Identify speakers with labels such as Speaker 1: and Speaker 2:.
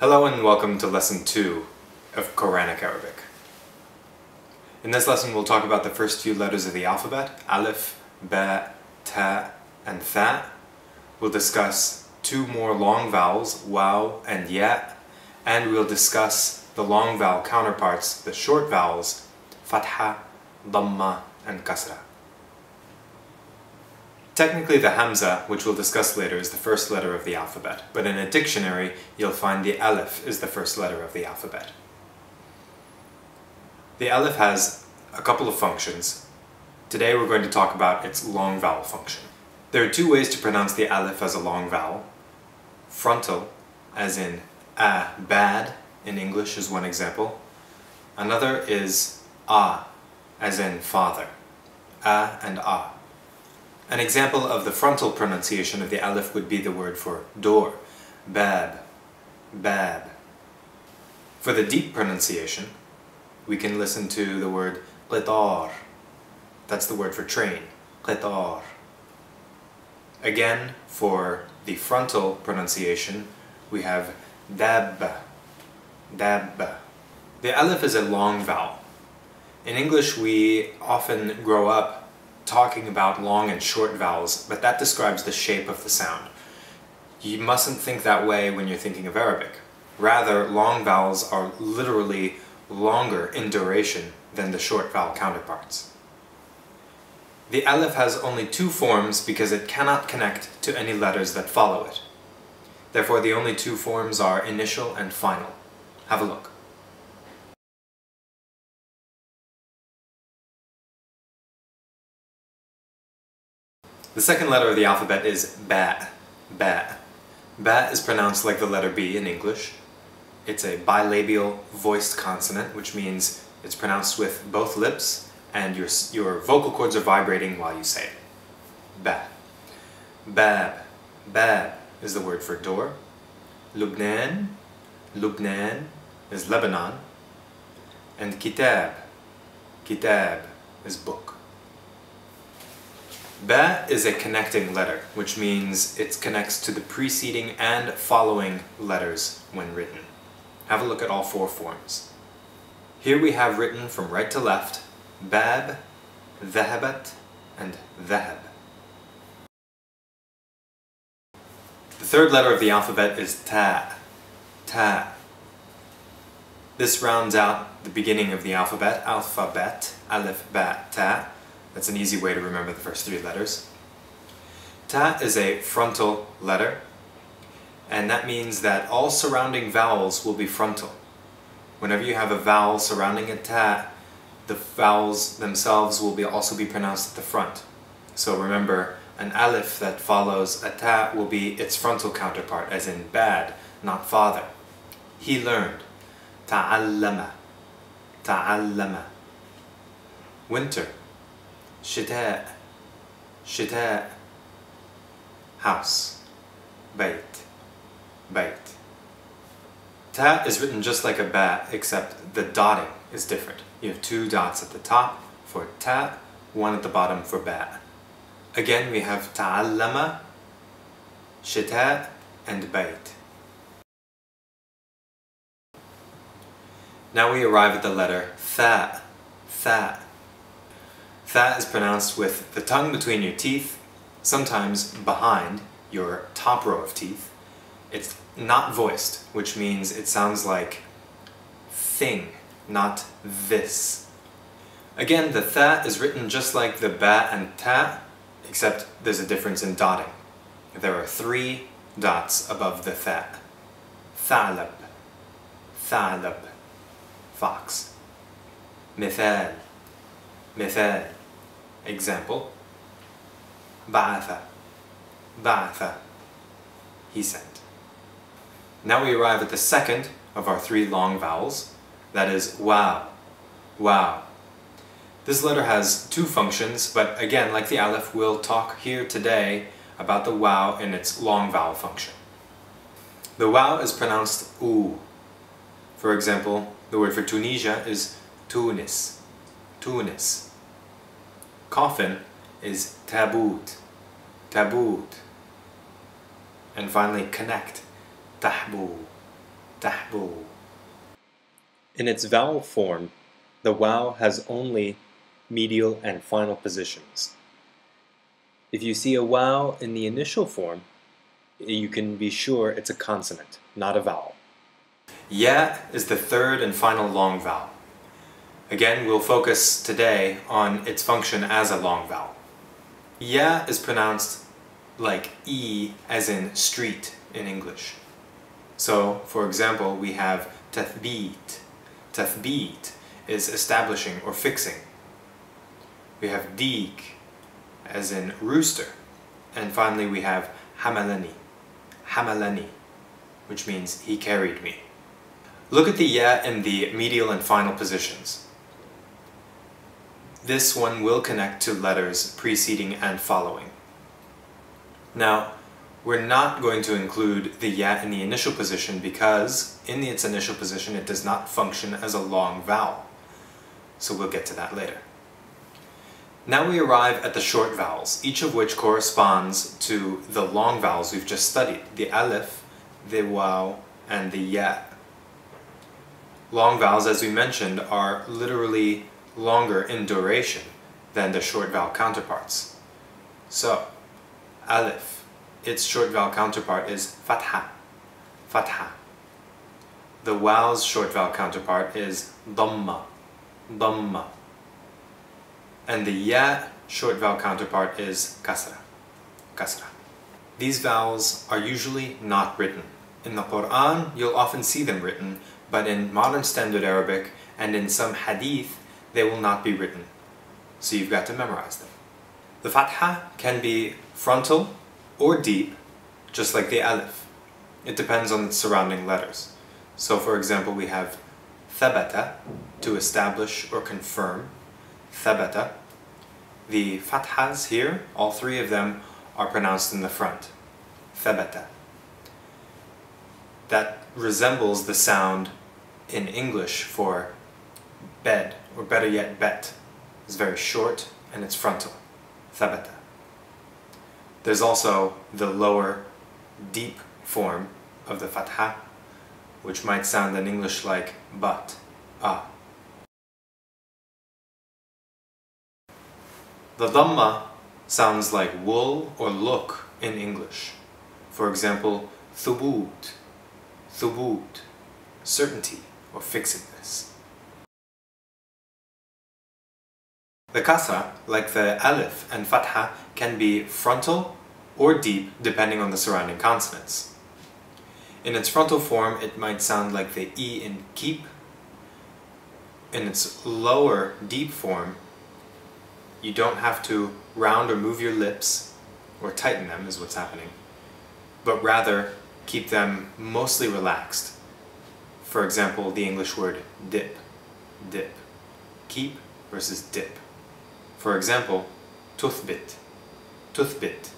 Speaker 1: Hello and welcome to Lesson 2 of Quranic Arabic. In this lesson we'll talk about the first few letters of the alphabet, alif, ba, ta, and tha. We'll discuss two more long vowels, waw and ya, and we'll discuss the long vowel counterparts, the short vowels, fatha, dhamma, and kasra. Technically the hamza, which we'll discuss later, is the first letter of the alphabet, but in a dictionary you'll find the alif is the first letter of the alphabet. The alif has a couple of functions. Today we're going to talk about its long vowel function. There are two ways to pronounce the alif as a long vowel. Frontal, as in a, bad, in English is one example. Another is a, as in father. A and a. An example of the frontal pronunciation of the alif would be the word for door, bab, bab. For the deep pronunciation, we can listen to the word qitar. That's the word for train, qitar. Again, for the frontal pronunciation, we have dabba, dabba. The alif is a long vowel. In English, we often grow up talking about long and short vowels, but that describes the shape of the sound. You mustn't think that way when you're thinking of Arabic. Rather, long vowels are literally longer in duration than the short vowel counterparts. The alif has only two forms because it cannot connect to any letters that follow it. Therefore, the only two forms are initial and final. Have a look. The second letter of the alphabet is ba, ba. Ba is pronounced like the letter B in English. It's a bilabial voiced consonant, which means it's pronounced with both lips and your vocal cords are vibrating while you say it. Ba. Bab, bab is the word for door. Lubnan, Lubnan is Lebanon. And kitab, kitab is book. Ba is a connecting letter, which means it connects to the preceding and following letters when written. Have a look at all four forms. Here we have written from right to left, bab, dhahabat, and dhahab. The third letter of the alphabet is ta, ta. This rounds out the beginning of the alphabet, alphabet, alif, ba, ta. That's an easy way to remember the first three letters. Ta is a frontal letter, and that means that all surrounding vowels will be frontal. Whenever you have a vowel surrounding a ta, the vowels themselves will also be pronounced at the front. So remember, an alif that follows a ta will be its frontal counterpart, as in bad, not father. He learned. Ta'allama, ta'allama. Winter. Shita, shita. House, bayt, bayt. Ta is written just like a ba, except the dotting is different. You have two dots at the top for ta, one at the bottom for ba. Again, we have ta'allama, shita, and bayt. Now we arrive at the letter tha, tha. Tha is pronounced with the tongue between your teeth, sometimes behind your top row of teeth. It's not voiced, which means it sounds like thing, not this. Again, the tha is written just like the ba and ta, except there's a difference in dotting. There are three dots above the tha. Tha'lab, tha'lab, fox. Mithal, mithal. Example, ba'atha, ba'atha, he sent. Now we arrive at the second of our three long vowels, that is waw, waw. This letter has two functions, but again, like the alif, we'll talk here today about the waw in its long vowel function. The waw is pronounced oo. For example, the word for Tunisia is Tunis, Tunis. Coffin is taboot, taboot. And finally, connect, tahbu, تحبو. In its vowel form, the waw has only medial and final positions. If you see a waw in the initial form, you can be sure it's a consonant, not a vowel. Ya is the third and final long vowel. Again, we'll focus today on its function as a long vowel. Ya is pronounced like E as in street in English. So, for example, we have tathbeet. Tathbeet is establishing or fixing. We have deek as in rooster. And finally we have hamalani. Hamalani, which means he carried me. Look at the ya in the medial and final positions. This one will connect to letters preceding and following. Now, we're not going to include the ya in the initial position because in its initial position it does not function as a long vowel. So we'll get to that later. Now we arrive at the short vowels, each of which corresponds to the long vowels we've just studied, the alif, the waw, and the ya. Long vowels, as we mentioned, are literally longer in duration than the short vowel counterparts. So, alif, its short vowel counterpart is fatha, fatha. The waw's short vowel counterpart is dhamma, dhamma. And the ya short vowel counterpart is kasra, kasra. These vowels are usually not written. In the Quran, you'll often see them written, but in modern standard Arabic and in some hadith, they will not be written. So you've got to memorize them. The fatha can be frontal or deep, just like the alif. It depends on the surrounding letters. So for example, we have thabata, to establish or confirm, thabata. The fathas here, all three of them, are pronounced in the front, thabata. That resembles the sound in English for bed, or better yet, bet. It's very short and it's frontal, thabata. There's also the lower, deep form of the fatha, which might sound in English like but, ah. The dhamma sounds like wool or look in English. For example, thubut, thubut, certainty or fixedness. The kasra, like the alif and fatha, can be frontal or deep depending on the surrounding consonants. In its frontal form, it might sound like the E in keep. In its lower, deep form, you don't have to round or move your lips, or tighten them is what's happening, but rather keep them mostly relaxed. For example, the English word dip, dip. Keep versus dip. For example, tuthbit, tuthbit.